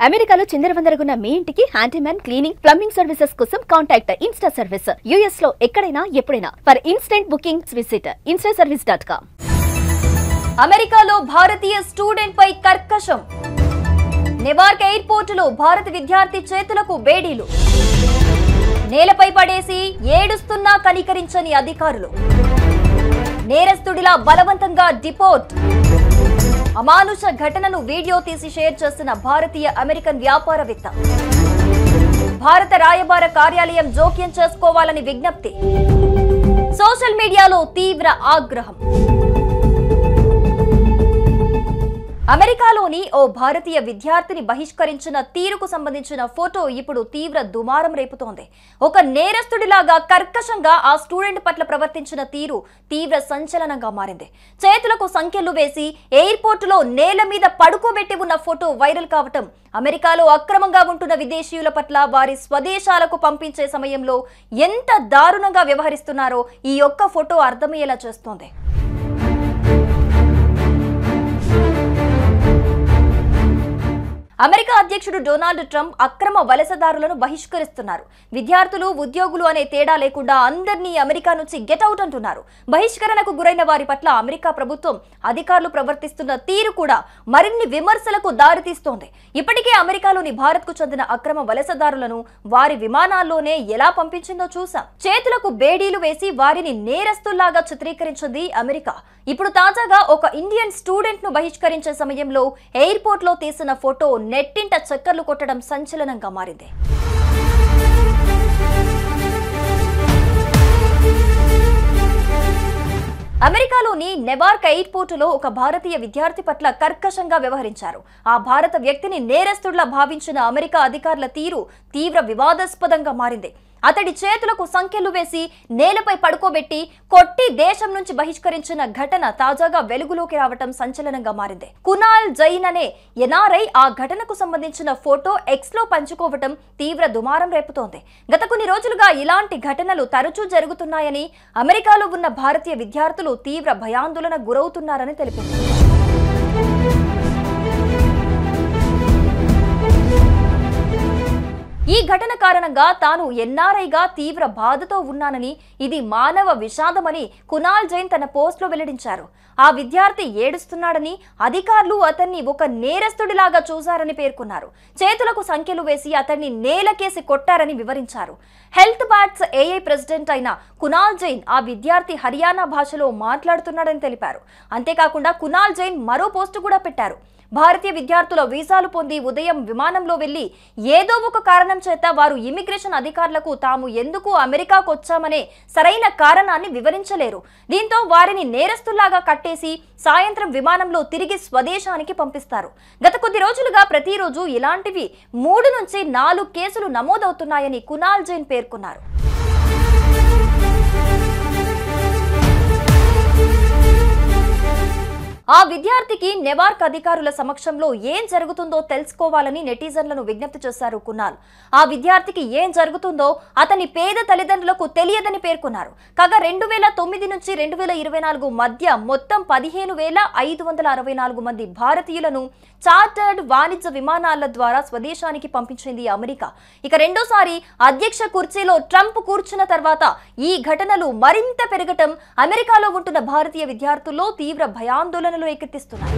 అమెరికాలో చిందరవందరగున్న మీ ఇంటికి handyman cleaning plumbing services కోసం కాంటాక్ట్ ఇన్స్టా సర్వీస్. యుఎస్ లో ఎక్కడైనా ఎప్పుడైనా for instant bookings visit instaservice.com. అమెరికాలో భారతీయ స్టూడెంట్ పై కర్కశం. నెవార్క్ ఎయిర్పోర్టులో భారత విద్యార్థి చేతులకు బేడీలు. నేలపై పడేసి ఏడుస్తున్నా కనికరించని అధికారులు. నేరస్తుడిలా బలవంతంగా డిపోర్ట్. అమానుష ఘటనను వీడియో తీసి షేర్ చేసిన భారతీయ అమెరికన్ వ్యాపారవేత్త. భారత రాయబార కార్యాలయం జోక్యం చేసుకోవాలని విజ్ఞప్తి. సోషల్ మీడియాలో తీవ్ర ఆగ్రహం. అమెరికాలోని ఓ భారతీయ విద్యార్థిని బహిష్కరించిన తీరుకు సంబంధించిన ఫోటో ఇప్పుడు తీవ్ర దుమారం రేపుతోంది. ఒక నేరస్తుడిలాగా కర్కశంగా ఆ స్టూడెంట్ పట్ల ప్రవర్తించిన తీరు తీవ్ర సంచలనంగా మారింది. చేతులకు సంఖ్యలు వేసి ఎయిర్పోర్టులో నేల మీద పడుకోబెట్టి ఉన్న ఫోటో వైరల్ కావటం అమెరికాలో అక్రమంగా ఉంటున్న విదేశీయుల పట్ల వారి స్వదేశాలకు పంపించే సమయంలో ఎంత దారుణంగా వ్యవహరిస్తున్నారో ఈ ఒక్క ఫోటో అర్థమయ్యేలా చేస్తోంది. అమెరికా అధ్యక్షుడు డొనాల్డ్ ట్రంప్ అక్రమ వలసదారులను బహిష్కరిస్తున్నారు. విద్యార్థులు, ఉద్యోగులు అనే తేడా లేకుండా అందరినీ అమెరికా నుంచి గెట్ అవుట్ అంటున్నారు. బహిష్కరణకు గురైన వారి పట్ల అమెరికా ప్రభుత్వం, అధికారులు ప్రవర్తిస్తున్న తీరు కూడా మరిన్ని విమర్శలకు దారితీస్తోంది. ఇప్పటికే అమెరికాలోని భారత్కు చెందిన అక్రమ వలసదారులను వారి విమానాల్లోనే ఎలా పంపించిందో చూసాం. చేతులకు బేడీలు వేసి వారిని నేరస్తుల్లాగా చిత్రీకరించింది అమెరికా. ఇప్పుడు తాజాగా ఒక ఇండియన్ స్టూడెంట్ ను బహిష్కరించే సమయంలో ఎయిర్పోర్ట్ లో తీసిన ఫోటో నెట్టింట చక్కర్లు కొట్టడం సంచలనంగా మారింది. అమెరికాలోని నెవార్క్ ఎయిర్పోర్టులో ఒక భారతీయ విద్యార్థి పట్ల కర్కశంగా వ్యవహరించారు. ఆ భారత వ్యక్తిని నేరస్తుడిలా భావించిన అమెరికా అధికారుల తీరు తీవ్ర వివాదాస్పదంగా మారింది. అతడి చేతులకు సంఖ్యలు వేసి నేలపై పడుకోబెట్టి కొట్టి దేశం నుంచి బహిష్కరించిన ఘటన తాజాగా వెలుగులోకి రావటం సంచలనంగా మారింది. కునాల్ జైన్ అనే ఎన్ఆర్ఐ ఆ ఘటనకు సంబంధించిన ఫోటో ఎక్స్ లో పంచుకోవటం తీవ్ర దుమారం రేపుతోంది. గత కొన్ని రోజులుగా ఇలాంటి ఘటనలు తరచూ జరుగుతున్నాయని, అమెరికాలో ఉన్న భారతీయ విద్యార్థులు తీవ్ర భయాందోళన గురవుతున్నారని తెలిపింది. ఈ ఘటన కారణంగా తాను ఎన్ఆర్ఐగా తీవ్ర బాధతో ఉన్నానని, ఇది మానవ విషాదమని కునాల్ జైన్ తన పోస్ట్లో వెల్లడించారు. ఆ విద్యార్థి ఏడుస్తున్నాడని, అధికారులు అతన్ని ఒక నేరస్తుడిలాగా చూశారని పేర్కొన్నారు. చేతులకు సంఖ్యలు వేసి అతన్ని నేలకేసి కొట్టారని వివరించారు. హెల్త్ బాట్స్ ఏఐ ప్రెసిడెంట్ అయిన కునాల్ జైన్ ఆ విద్యార్థి హర్యానా భాషలో మాట్లాడుతున్నాడని తెలిపారు. అంతేకాకుండా కునాల్ జైన్ మరో పోస్టు కూడా పెట్టారు. భారతీయ విద్యార్థుల వీసాలు పొంది ఉదయం విమానంలో వెళ్లి ఏదో ఒక కారణం చేత వారు ఇమిగ్రేషన్ అధికారులకు తాము ఎందుకు అమెరికాకు వచ్చామనే సరైన కారణాన్ని వివరించలేరు. దీంతో వారిని నేరస్తుల్లాగా కట్టేసి సాయంత్రం విమానంలో తిరిగి స్వదేశానికి పంపిస్తారు. గత కొద్ది రోజులుగా ప్రతిరోజు ఇలాంటివి 3 నుంచి 4 కేసులు నమోదవుతున్నాయని కునాల్ జైన్ పేర్కొన్నారు. ఆ విద్యార్థికి నెవార్క్ అధికారుల సమక్షంలో ఏం జరుగుతుందో తెలుసుకోవాలని నెటిజన్లను విజ్ఞప్తి చేశారు కునాల్. ఆ విద్యార్థికి ఏం జరుగుతుందో అతని పేద తల్లిదండ్రులకు తెలియదని పేర్కొన్నారు. కాగా 2009 నుంచి 2024 మధ్య మొత్తం 15,564 మంది భారతీయులను చార్టర్డ్ వాణిజ్య విమానాల ద్వారా స్వదేశానికి పంపించింది అమెరికా. ఇక రెండోసారి అధ్యక్ష కుర్చీలో ట్రంప్ కూర్చున్న తర్వాత ఈ ఘటనలు మరింత పెరగటం అమెరికాలో ఉంటున్న భారతీయ విద్యార్థుల్లో తీవ్ర భయాందోళనలు రేకెత్తిస్తున్నాయి.